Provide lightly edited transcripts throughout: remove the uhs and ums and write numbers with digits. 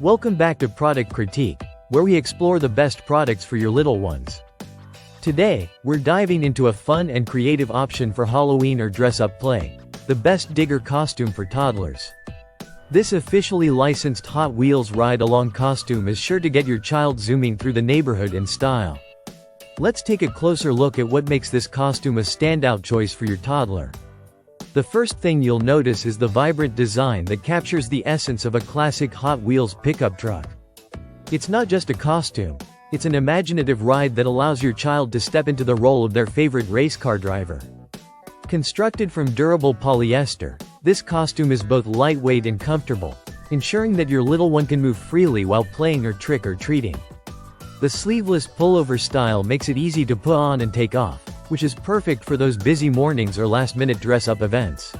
Welcome back to Product Critique, where we explore the best products for your little ones. Today, we're diving into a fun and creative option for Halloween or dress-up play: the best Digger costume for toddlers. This officially licensed Hot Wheels ride-along costume is sure to get your child zooming through the neighborhood in style. Let's take a closer look at what makes this costume a standout choice for your toddler. The first thing you'll notice is the vibrant design that captures the essence of a classic Hot Wheels pickup truck. It's not just a costume, it's an imaginative ride that allows your child to step into the role of their favorite race car driver. Constructed from durable polyester, this costume is both lightweight and comfortable, ensuring that your little one can move freely while playing or trick-or-treating. The sleeveless pullover style makes it easy to put on and take off, which is perfect for those busy mornings or last-minute dress-up events.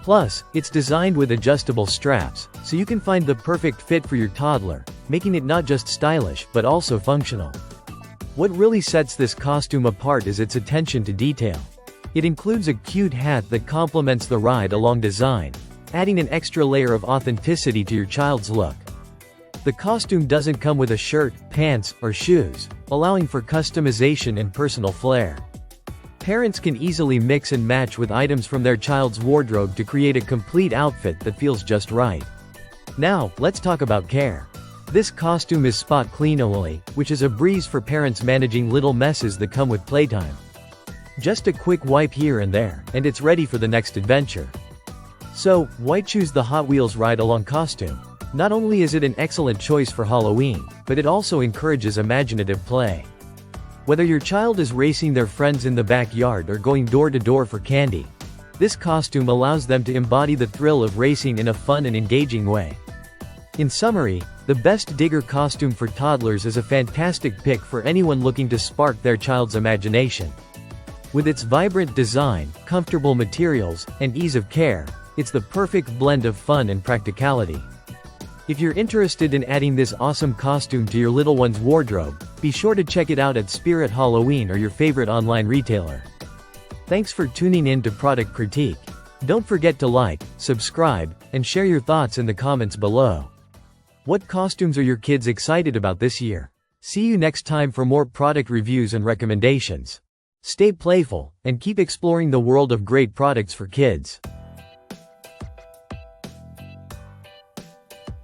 Plus, it's designed with adjustable straps, so you can find the perfect fit for your toddler, making it not just stylish but also functional. What really sets this costume apart is its attention to detail. It includes a cute hat that complements the ride-along design, adding an extra layer of authenticity to your child's look. The costume doesn't come with a shirt, pants, or shoes, allowing for customization and personal flair. Parents can easily mix and match with items from their child's wardrobe to create a complete outfit that feels just right. Now, let's talk about care. This costume is spot cleanable, which is a breeze for parents managing little messes that come with Playtime. Just a quick wipe here and there, and it's ready for the next adventure. So, why choose the Hot Wheels ride-along costume? Not only is it an excellent choice for Halloween, but it also encourages imaginative play. Whether your child is racing their friends in the backyard or going door to door for candy, this costume allows them to embody the thrill of racing in a fun and engaging way. In summary, the best Digger costume for toddlers is a fantastic pick for anyone looking to spark their child's imagination. With its vibrant design, comfortable materials, and ease of care, it's the perfect blend of fun and practicality. If you're interested in adding this awesome costume to your little one's wardrobe, be sure to check it out at Spirit Halloween or your favorite online retailer. Thanks for tuning in to Product Critique. Don't forget to like, subscribe, and share your thoughts in the comments below. What costumes are your kids excited about this year? See you next time for more product reviews and recommendations. Stay playful, and keep exploring the world of great products for kids.